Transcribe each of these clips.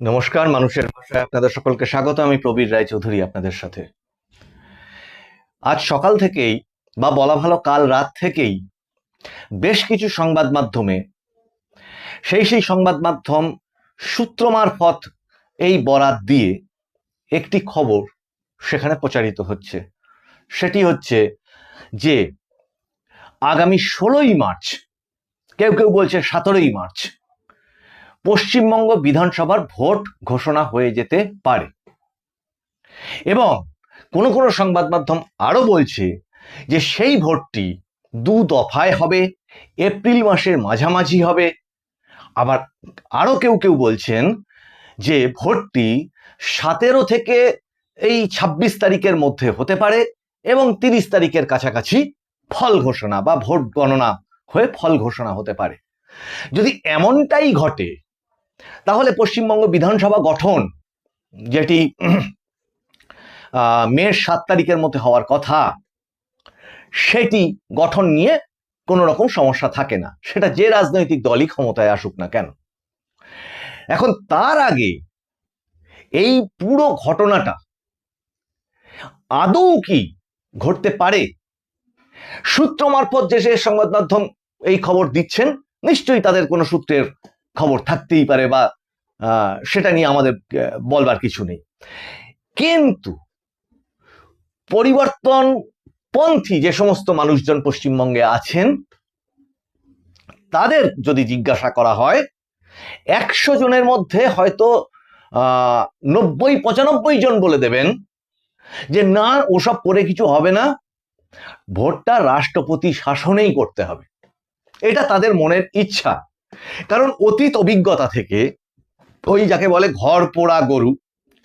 নমস্কার, মানুষের ভাষায় আপনাদের সকলকে স্বাগত। আমি প্রবীর রায়চৌধুরী আপনাদের সাথে। আজ সকাল থেকেই বা বলা ভালো কাল রাত থেকেই বেশ কিছু সংবাদ মাধ্যমে সেই সংবাদ মাধ্যম সূত্র মারফত এই বরাত দিয়ে একটি খবর সেখানে প্রচারিত হচ্ছে। সেটি হচ্ছে যে আগামী 16ই মার্চ, কেউ কেউ বলছে 17ই মার্চ, পশ্চিমবঙ্গ বিধানসভার ভোট ঘোষণা হয়ে যেতে পারে। এবং কোনো কোনো সংবাদ মাধ্যম আরো বলছে যে সেই ভোটটি 2 দফায় হবে, এপ্রিল মাসের মাঝামাঝি হবে। আবার আরো কেউ কেউ বলছেন যে ভোটটি 17 থেকে এই 26 তারিখের মধ্যে হতে পারে এবং 30 তারিখের কাছাকাছি ফল ঘোষণা বা ভোট গণনা হয়ে ফল ঘোষণা হতে পারে। যদি এমনটাই ঘটে তাহলে পশ্চিমবঙ্গ বিধানসভা গঠন, যেটি মের 7 তারিখের মধ্যে হওয়ার কথা, সেটি গঠন নিয়ে কোনো রকম সমস্যা থাকে না, সেটা যে রাজনৈতিক দলই ক্ষমতায় আসুক না কেন। এখন তার আগে এই পুরো ঘটনাটা আদৌ কি ঘটতে পারে? সূত্র মারফত যে সংবাদ মাধ্যম এই খবর দিচ্ছেন, নিশ্চয়ই তাদের কোনো সূত্রের খবর থাকতেই পারে, বা সেটা নিয়ে আমাদের বলবার কিছু নেই। কিন্তু পরিবর্তনপন্থী যে সমস্ত মানুষজন পশ্চিমবঙ্গে আছেন, তাদের যদি জিজ্ঞাসা করা হয়, 100 জনের মধ্যে হয়তো 90-95 জন বলে দেবেন যে না, ওসব করে কিছু হবে না, ভোটটা রাষ্ট্রপতি শাসনেই করতে হবে। এটা তাদের মনের ইচ্ছা। কারণ অতীত অভিজ্ঞতা থেকে, ওই যাকে বলে ঘর পোড়া গরু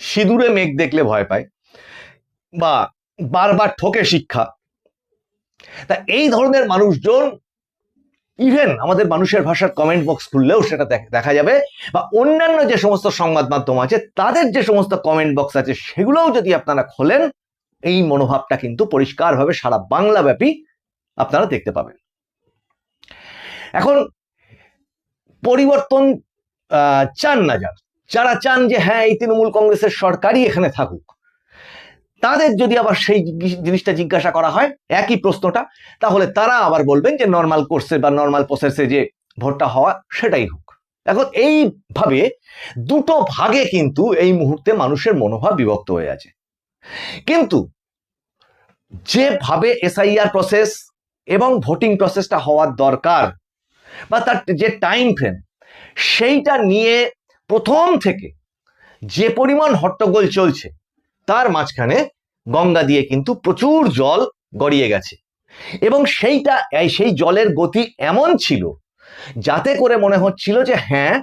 সিঁদুরে মেঘ দেখলে ভয় পায়, বা বারবার ঠকে শিক্ষা, তা এই ধরনের মানুষজন ইভেন আমাদের মানুষের ভাষার কমেন্ট বক্স খুললেও সেটা দেখা যাবে, বা অন্যান্য যে সমস্ত সংবাদ মাধ্যম আছে তাদের যে সমস্ত কমেন্ট বক্স আছে সেগুলোও যদি আপনারা খোলেন, এই মনোভাবটা কিন্তু পরিষ্কারভাবে সারা বাংলা ব্যাপী আপনারা দেখতে পাবেন। এখন পরিবর্তন চান না যারা চান যে হ্যাঁ এই তৃণমূল কংগ্রেসের সরকারই এখানে থাকুক, তাদের যদি আবার সেই জিনিসটা জিজ্ঞাসা করা হয়, একই প্রশ্নটা, তাহলে তারা আবার বলবেন যে নর্মাল কোর্সে বা নর্মাল প্রসেসে যে ভোটটা হওয়া সেটাই হোক। এখন এইভাবে দুটো ভাগে কিন্তু এই মুহূর্তে মানুষের মনোভাব বিভক্ত হয়ে আছে। কিন্তু যেভাবে এসআইআর প্রসেস এবং ভোটিং প্রসেসটা হওয়ার দরকার, বা তার যে টাইম ফ্রেম, সেইটা নিয়ে প্রথম থেকে যে পরিমাণ হট্টগোল চলছে, তার মাঝখানে গঙ্গা দিয়ে কিন্তু প্রচুর জল গড়িয়ে গেছে। এবং সেই জলের গতি এমন ছিল যাতে করে মনে হচ্ছিল যে হ্যাঁ,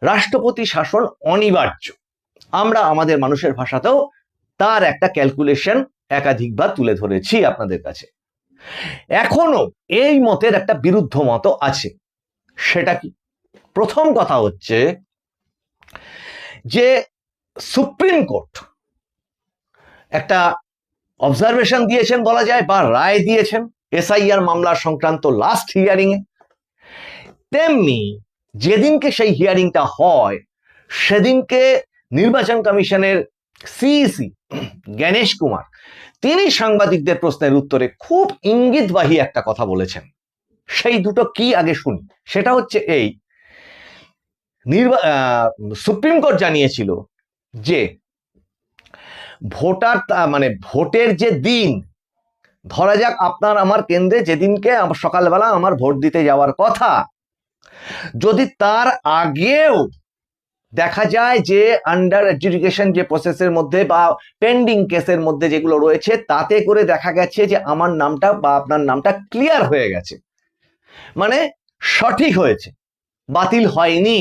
রাষ্ট্রপতি শাসন অনিবার্য। আমরা আমাদের মানুষের ভাষাতেও তার একটা ক্যালকুলেশন একাধিকবার তুলে ধরেছি আপনাদের কাছে। এখনো এই মতের একটা বিরুদ্ধ মত আছে। সেটা কি? প্রথম কথা হচ্ছে যে সুপ্রিম কোর্ট একটা অবজারভেশন দিয়েছেন বলা যায়, বা রায় দিয়েছেন এসআইআর মামলার সংক্রান্ত লাস্ট হিয়ারিং এ। তেমনি যেদিনকে সেই হিয়ারিংটা হয়, সেদিনকে নির্বাচন কমিশনের সিইসি গণেশ কুমার, তিনি সাংবাদিকদের প্রশ্নের উত্তরে খুব ইঙ্গিতবাহী একটা কথা বলেছেন। সেই দুটো কি আগে শুনি। সেটা হচ্ছে এই, সুপ্রিম কোর্ট জানিয়েছিল যে ভোটের যে দিন, ধরা যাক আপনার আমার কেন্দ্রে যেদিনকে সকালবেলা আমার ভোট দিতে যাওয়ার কথা, যদি তার আগেও দেখা যায় যে আন্ডার অ্যাডজুডিকেশন যে প্রসেসের মধ্যে বা পেন্ডিং কেসের মধ্যে যেগুলো রয়েছে, তাতে করে দেখা গেছে যে আমার নামটা বা আপনার নামটা ক্লিয়ার হয়ে গেছে, মানে সঠিক হয়েছে, বাতিল হয়নি,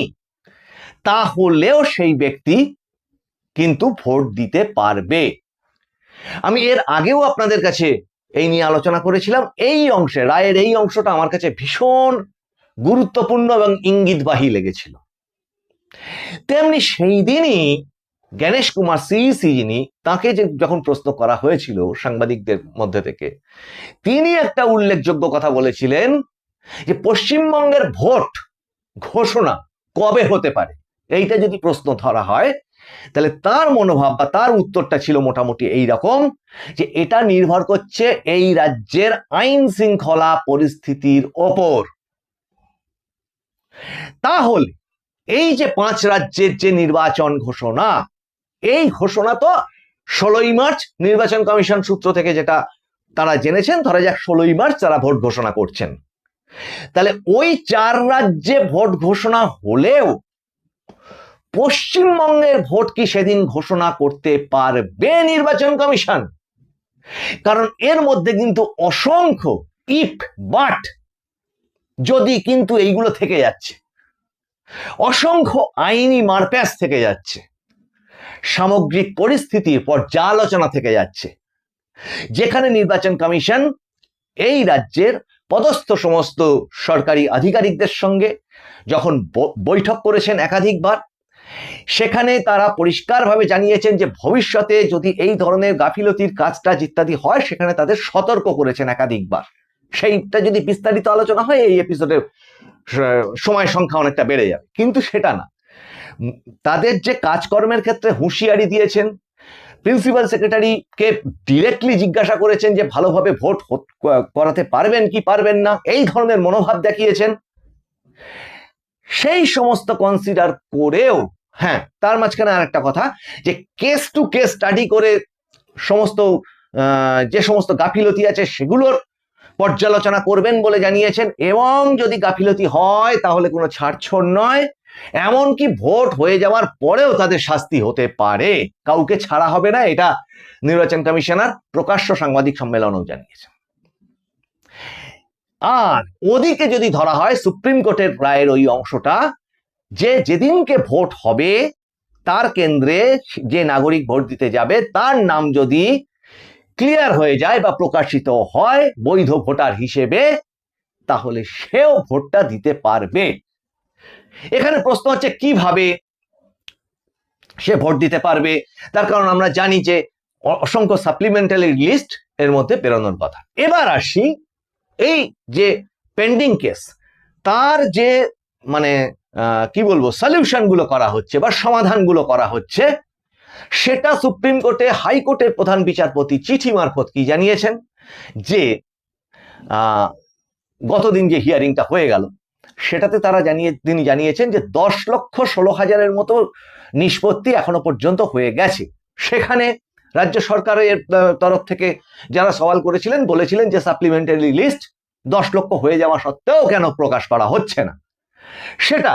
তাহলেও সেই ব্যক্তি কিন্তু ভোট দিতে পারবে। আমি এর আগেও আপনাদের কাছে এই নিয়ে আলোচনা করেছিলাম। এই অংশে, রায়ের এই অংশটা আমার কাছে ভীষণ গুরুত্বপূর্ণ এবং ইঙ্গিতবাহী লেগেছিল। তেমনি সেই দিনই গণেশ কুমার সিইসি, যিনি, তাকে যখন প্রশ্ন করা হয়েছিল সাংবাদিকদের মধ্যে থেকে, তিনি একটা উল্লেখযোগ্য কথা বলেছিলেন যে পশ্চিমবঙ্গের ভোট ঘোষণা কবে হতে পারে। এইটা যদি প্রশ্ন ধরা হয়, তাহলে তার মনোভাব বা তার উত্তরটা ছিল মোটামুটি এই রকম, যে এটা নির্ভর করছে এই রাজ্যের আইন শৃঙ্খলা পরিস্থিতির ওপর। তাহলে এই যে 5 রাজ্যের যে নির্বাচন ঘোষণা, এই ঘোষণা তো 16ই মার্চ নির্বাচন কমিশন সূত্র থেকে যেটা তারা জেনেছেন, ধরা যাক 16ই মার্চ তারা ভোট ঘোষণা করছেন। তাহলে ওই 4 রাজ্যে ভোট ঘোষণা হলেও পশ্চিমবঙ্গের ভোট কি সেদিন ঘোষণা করতে পারবে নির্বাচন কমিশন? কারণ এর মধ্যে কিন্তু অসংখ্য ইফ বাট যদি কিন্তু এইগুলো থেকে যাচ্ছে, অসংখ্য আইনি মারপ্যাচ থেকে যাচ্ছে, সামগ্রিক পরিস্থিতির পর্যালোচনা থেকে যাচ্ছে, যেখানে নির্বাচন কমিশন এই রাজ্যের পদস্থ সমস্ত সরকারি আধিকারিকদের সঙ্গে যখন বৈঠক করেছেন একাধিকবার, সেখানে তারা পরিষ্কারভাবে জানিয়েছেন যে ভবিষ্যতে যদি এই ধরনের গাফিলতির কাজটা ইত্যাদি হয়, সেখানে তাদের সতর্ক করেছেন একাধিকবার। সেইটা যদি বিস্তারিত আলোচনা হয় এই এপিসোডের সময় সংখ্যা অনেকটা বেড়ে যাবে, কিন্তু সেটা না। তাদের যে কাজকর্মের ক্ষেত্রে হুঁশিয়ারি দিয়েছেন, প্রিন্সিপাল সেক্রেটারিকে ডিরেক্টলি জিজ্ঞাসা করেছেন যে ভালোভাবে ভোট করাতে পারবেন কি পারবেন না, এই ধরনের মনোভাব দেখিয়েছেন। সেই সমস্ত কনসিডার করেও, হ্যাঁ, তার মাঝখানে আর একটা কথা, যে কেস টু কেস স্টাডি করে সমস্ত যে সমস্ত গাফিলতি আছে সেগুলোর পর্যালোচনা করবেন বলে জানিয়েছেন, এবং যদি গাফিলতি হয় তাহলে কোনো ছাড়ছড় নয়, এমনকি ভোট হয়ে যাওয়ার পরেও তাদের শাস্তি হতে পারে, কাউকে ছাড়া হবে না, এটা নির্বাচন কমিশনার প্রকাশ্য সাংবাদিক সম্মেলনেও জানিয়েছেন। আর ওদিকে যদি ধরা হয় সুপ্রিম কোর্টের রায়ের ওই অংশটা, যে যেদিনকে ভোট হবে তার কেন্দ্রে যে নাগরিক ভোট দিতে যাবে তার নাম যদি ক্লিয়ার হয়ে যায় বা প্রকাশিত হয় বৈধ ভোটার হিসেবে, তাহলে সেও ভোটটা দিতে পারবে। এখানে প্রশ্ন হচ্ছে কিভাবে সে ভোট দিতে পারবে, তার কারণ আমরা জানি যে অসংখ্য সাপ্লিমেন্টারি লিস্ট এর মধ্যে বেরোনোর কথা। এবার আসি এই যে পেন্ডিং কেস, তার যে মানে কি বলবো সলিউশনগুলো করা হচ্ছে বা সমাধানগুলো করা হচ্ছে, সেটা সুপ্রিম কোর্টে হাইকোর্টের প্রধান বিচারপতি চিঠি মারফত কি জানিয়েছেন, যে গতদিন যে হিয়ারিংটা হয়ে গেল সেটাতে তিনি জানিয়েছেন যে 10,16,000-এর মতো নিষ্পত্তি এখনো পর্যন্ত হয়ে গেছে। সেখানে রাজ্য সরকারের তরফ থেকে যারা সওয়াল করেছিলেন বলেছিলেন যে সাপ্লিমেন্টারি লিস্ট 10 লক্ষ হয়ে যাওয়া সত্ত্বেও কেন প্রকাশ করা হচ্ছে না। সেটা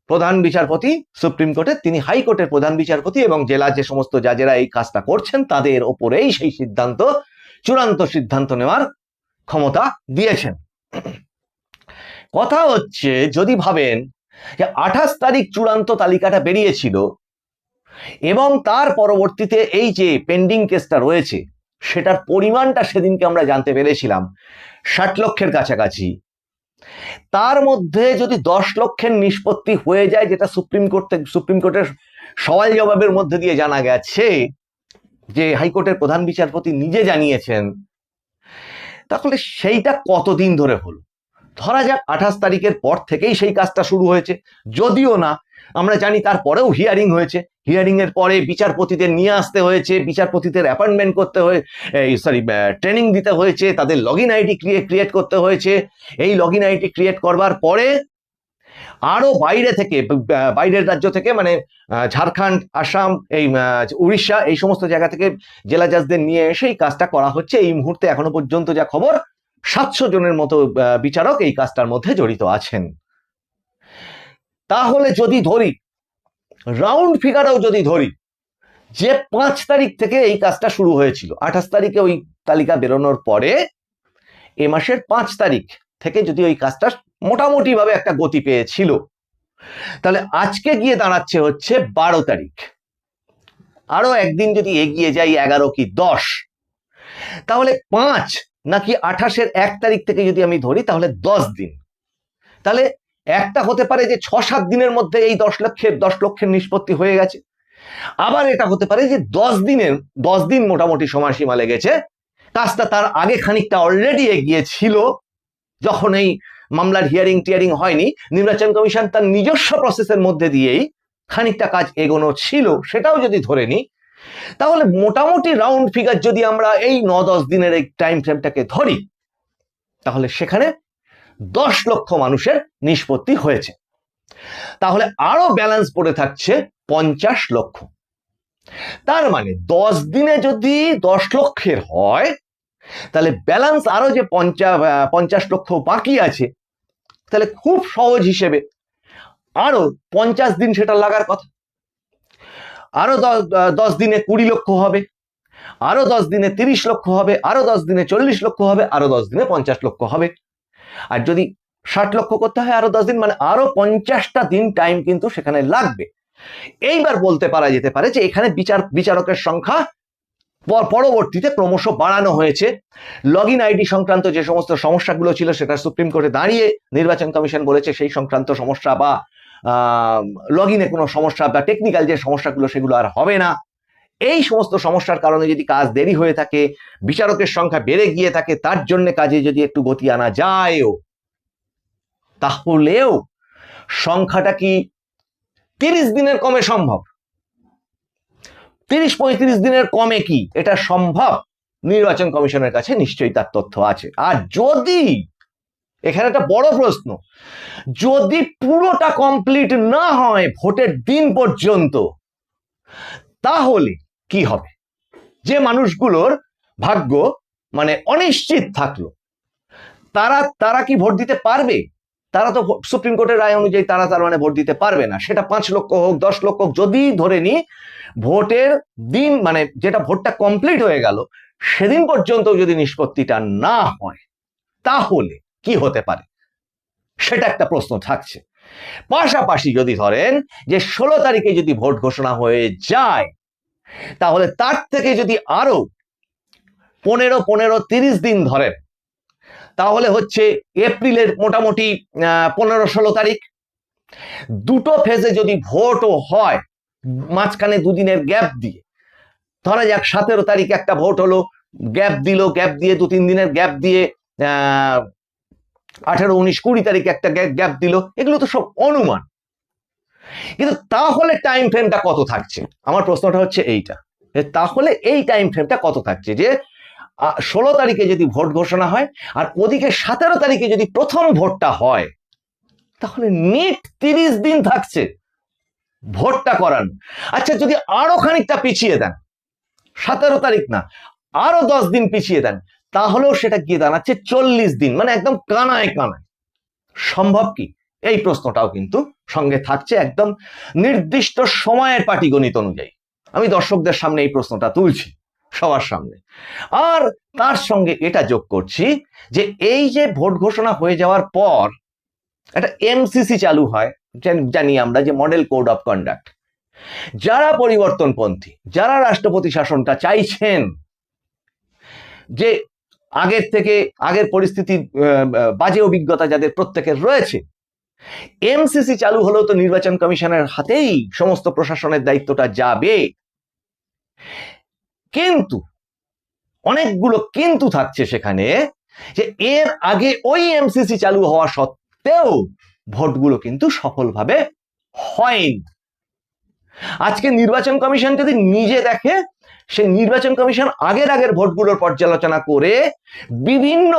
প্রধান বিচারপতি সুপ্রিম কোর্টের, তিনি হাইকোর্টের প্রধান বিচারপতি এবং জেলা যে সমস্ত জাজেরা এই কাজটা করছেন তাদের ওপরেই সেই সিদ্ধান্ত, চূড়ান্ত সিদ্ধান্ত নেওয়ার ক্ষমতা দিয়েছেন। কথা হচ্ছে, যদি ভাবেন যে 28 তারিখ চূড়ান্ত তালিকাটা বেরিয়েছিল এবং তার পরবর্তীতে এই যে পেন্ডিং কেসটা রয়েছে সেটার পরিমাণটা সেদিনকে আমরা জানতে পেরেছিলাম 60 লক্ষের কাছাকাছি, তার মধ্যে যদি 10 লক্ষের নিষ্পত্তি হয়ে যায়, যেটা সুপ্রিম কোর্টের সওয়াল জবাবের মধ্যে দিয়ে জানা গেছে, যে হাইকোর্টের প্রধান বিচারপতি নিজে জানিয়েছেন, তাহলে সেইটা কতদিন ধরে হলো? ধরা যাক 28 তারিখের পর থেকেই সেই কাজটা শুরু হয়েছে, যদিও না আমরা জানি তারপরেও হিয়ারিং হয়েছে, হিয়ারিং এর পরে বিচারপতিদের নিয়ে আসতে হয়েছে, বিচারপতিদের অ্যাপয়েন্টমেন্ট করতে হয়ে ট্রেনিং দিতে হয়েছে, তাদের লগইন আইডি ক্রিয়েট করতে হয়েছে। এই লগইন আইডি ক্রিয়েট করবার পরে আরো বাইরের রাজ্য থেকে, মানে ঝাড়খণ্ড, আসাম, এই উড়িষ্যা, এই সমস্ত জায়গা থেকে জেলা জাজদের নিয়ে এসে এই কাজটা করা হচ্ছে। এই মুহূর্তে এখনো পর্যন্ত যা খবর 700 জনের মতো বিচারক এই কাজটার মধ্যে জড়িত আছেন। তাহলে যদি ধরি, রাউন্ড ফিগারেও যদি ধরি, যে 5 তারিখ থেকে এই কাজটা শুরু হয়েছিল, 28 তারিখে ওই তালিকা বেরোনোর পরে এ মাসের 5 তারিখ থেকে যদি ওই কাজটা মোটামুটি ভাবে একটা গতি পেয়েছিল, তাহলে আজকে গিয়ে দাঁড়াচ্ছে হচ্ছে 12 তারিখ। আরো একদিন যদি এগিয়ে যাই, 11 কি 10, তাহলে 5 নাকি 28-এর 1 তারিখ থেকে যদি আমি ধরি, তাহলে 10 দিন। তাহলে একটা হতে পারে যে 6-7 দিনের মধ্যে এই 10 লক্ষের নিষ্পত্তি হয়ে গেছে। আবার এটা হতে পারে যে 10 দিন মোটামুটি সময়সীমা লেগেছে, কাজটা তার আগে খানিকটা অলরেডি এগিয়ে ছিল। যখন এই মামলার হিয়ারিং টিয়ারিং হয়নি, নির্বাচন কমিশন তার নিজস্ব প্রসেসের মধ্যে দিয়েই খানিকটা কাজ এগোনো ছিল, সেটাও যদি ধরে নিই, তাহলে মোটামুটি রাউন্ড ফিগার যদি আমরা এই 9-10 দিনের এই টাইম ফ্রেমটাকে ধরি, তাহলে সেখানে 10 লক্ষ মানুষের নিষ্পত্তি হয়েছে। তাহলে আরো ব্যালেন্স পড়ে থাকছে 50 লক্ষ। তার মানে 10 দিনে যদি 10 লক্ষের হয়, তাহলে ব্যালেন্স আরো যে 50 লক্ষ বাকি আছে, তাহলে খুব সহজ হিসেবে আরো 50 দিন সেটা লাগার কথা। আরো 10 দিনে 20 লক্ষ হবে, আরো 10 দিনে 30 লক্ষ হবে, আরো 10 দিনে 40 লক্ষ হবে, আরো 10 দিনে 50 লক্ষ হবে। আর যদি 60 লক্ষ করতে হয় আরো 10 দিন, মানে আরো 50টা দিন টাইম কিন্তু সেখানে লাগবে। এইবার বলতে পারা যেতে পারে যে এখানে বিচারকের সংখ্যা পরবর্তীতে ক্রমশ বাড়ানো হয়েছে। লগ ইন আইডি সংক্রান্ত যে সমস্ত সমস্যাগুলো ছিল, সেটা সুপ্রিম কোর্টে দাঁড়িয়ে নির্বাচন কমিশন বলেছে সেই সংক্রান্ত সমস্যা বা লগ ইনে কোনো সমস্যা বা টেকনিক্যাল যে সমস্যাগুলো, সেগুলো আর হবে না। এই সমস্ত সমস্যার কারণে যদি কাজ দেরি হয়ে থাকে, বিচারকের সংখ্যা বেড়ে গিয়ে থাকে, তার জন্য কাজে যদি একটু গতি আনা যায়ও, তাহলেও সংখ্যাটা কি 30 দিনের কমে সম্ভব? 30-35 দিনের কমে কি এটা সম্ভব? নির্বাচন কমিশনের কাছে নিশ্চয়ই তার তথ্য আছে। আর যদি, এখানে একটা বড় প্রশ্ন, যদি পুরোটা কমপ্লিট না হয় ভোটের দিন পর্যন্ত, তাহলে কি হবে? যে মানুষগুলোর ভাগ্য মানে অনিশ্চিত থাকলো, তারা কি ভোট দিতে পারবে? তারা তো সুপ্রিম কোর্টের রায় অনুযায়ী তার মানে ভোট দিতে পারবে না। সেটা 5 লক্ষ হোক, 10 লক্ষ হোক, যদি ধরে নি ভোটের দিন মানে যেটা ভোটটা কমপ্লিট হয়ে গেল সেদিন পর্যন্ত যদি নিষ্পত্তিটা না হয়, তাহলে কি হতে পারে? সেটা একটা প্রশ্ন থাকছে। পাশাপাশি যদি ধরেন যে 16 তারিখে যদি ভোট ঘোষণা হয়ে যায়, তাহলে তার থেকে যদি আরো 15-30 দিন ধরেন, তাহলে হচ্ছে এপ্রিলের মোটামুটি 15-16 তারিখ। দুটো ফেজে যদি ভোটও হয়, মাঝখানে দুদিনের গ্যাপ দিয়ে, ধরা যাক 17 তারিখ একটা ভোট হলো, গ্যাপ দিয়ে 2-3 দিনের গ্যাপ দিয়ে 18, 19, 20 তারিখে একটা গ্যাপ দিল, এগুলো তো সব অনুমান। কিন্তু তাহলে টাইম ফ্রেমটা কত থাকছে? আমার প্রশ্নটা হচ্ছে এইটা, তাহলে এই টাইম ফ্রেমটা কত থাকছে যে 16 তারিখে যদি ভোট ঘোষণা হয় আর ওদিকে 17 তারিখে যদি প্রথম ভোটটা হয়, তাহলে নেট 30 দিন থাকছে ভোটটা করানো। আচ্ছা, যদি আরো খানিকটা পিছিয়ে দেন, 17 তারিখ না, আরো 10 দিন পিছিয়ে দেন, তাহলেও সেটা গিয়ে দাঁড়াচ্ছে 40 দিন, মানে একদম কানায় কানায়। সম্ভব কি? এই প্রশ্নটাও কিন্তু সঙ্গে থাকছে, একদম নির্দিষ্ট সময়ের পাটিগণিত অনুযায়ী। আমি দর্শকদের সামনে এই প্রশ্নটা তুলছি, সবার সামনে। আর তার সঙ্গে এটা যোগ করছি যে এই যে ভোট ঘোষণা হয়ে যাওয়ার পর একটা এমসিসি চালু হয়, জানি আমরা, যে মডেল কোড অফ কন্ডাক্ট। যারা পরিবর্তনপন্থী, যারা রাষ্ট্রপতি শাসনটা চাইছেন, যে আগের পরিস্থিতি বাজে অভিজ্ঞতা যাদের প্রত্যেকের রয়েছে, এমসিসি চালু হলেও তো নির্বাচন কমিশনের হাতেই সমস্ত প্রশাসনের দায়িত্বটা যাবে। কিন্তু অনেকগুলো কিন্তু থাকছে সেখানে, যে এর আগে ওই এমসিসি চালু হওয়া সত্ত্বেও ভোটগুলো কিন্তু সফলভাবে হয়নি। আজকে নির্বাচন কমিশন যদি নিজে দেখে, সে নির্বাচন কমিশন আগের ভোটগুলোর পর্যালোচনা করে বিভিন্ন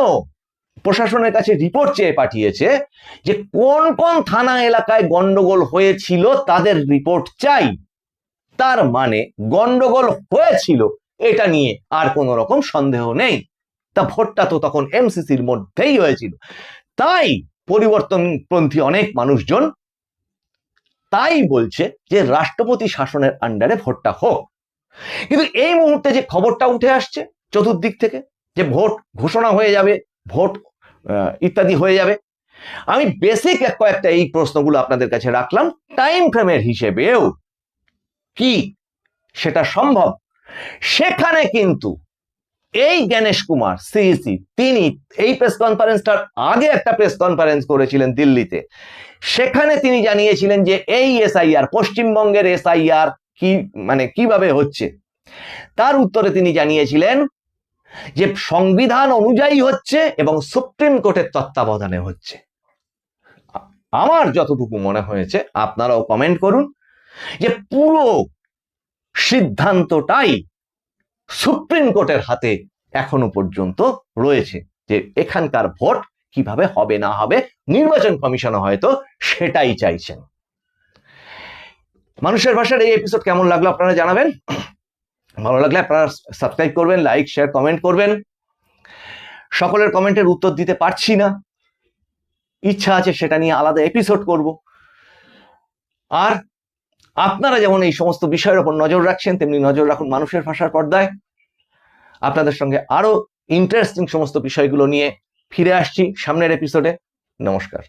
প্রশাসনের কাছে রিপোর্ট চেয়ে পাঠিয়েছে যে কোন কোন থানা এলাকায় গন্ডগোল হয়েছিল তাদের রিপোর্ট চাই। তার মানে গন্ডগোল হয়েছিল, এটা নিয়ে আর কোনো রকম সন্দেহ নেই। তা ভোটটা তো তখন এমসিসির মধ্যেই হয়েছিল। তাই পরিবর্তনপন্থী অনেক মানুষজন তাই বলছে যে রাষ্ট্রপতি শাসনের আন্ডারে ভোটটা হোক। কিন্তু এই মুহূর্তে যে খবরটা উঠে আসছে চতুর্দিক থেকে, যে ভোট ঘোষণা হয়ে যাবে, ভোট ইত্যাদি হয়ে যাবে, আমি বেসিক কয়েকটা এই প্রশ্নগুলো আপনাদের কাছে রাখলাম। টাইম ফ্রেমের হিসেবেও কি সেটা সম্ভব? সেখানে কিন্তু এই জ্ঞানেশ কুমার সিইসি, তিনি এই প্রেস কনফারেন্সটার আগে একটা প্রেস কনফারেন্স করেছিলেন দিল্লিতে। সেখানে তিনি জানিয়েছিলেন যে এই এসআইআর, পশ্চিমবঙ্গের এসআইআর কি মানে কিভাবে হচ্ছে, তার উত্তরে তিনি জানিয়েছিলেন যে সংবিধান অনুযায়ী হচ্ছে এবং সুপ্রিম কোর্টের তত্ত্বাবধানে হচ্ছে। আমার যতটুকু মনে হয়েছে, আপনারাও কমেন্ট করুন যে পুরো সিদ্ধান্তটাই সুপ্রিম কোর্টের হাতে এখনো পর্যন্ত রয়েছে, যে এখানকার ভোট কিভাবে হবে না হবে নির্বাচন কমিশনও হয়তো সেটাই চাইছেন। মানুষের ভাষার এই এপিসোড কেমন লাগলো আপনারা জানাবেন। ভালো লাগলে আপনারা সাবস্ক্রাইব করবেন, লাইক শেয়ার কমেন্ট করবেন। সকলের কমেন্টের উত্তর দিতে পারছি না, ইচ্ছা আছে সেটা নিয়ে আলাদা এপিসোড করব। আর আপনারা যেমন এই সমস্ত বিষয়ের উপর নজর রাখছেন, তেমনি নজর রাখুন মানুষের ভাষার পর্দায়। আপনাদের সঙ্গে আরো ইন্টারেস্টিং সমস্ত বিষয়গুলো নিয়ে ফিরে আসছি সামনের এপিসোডে। নমস্কার।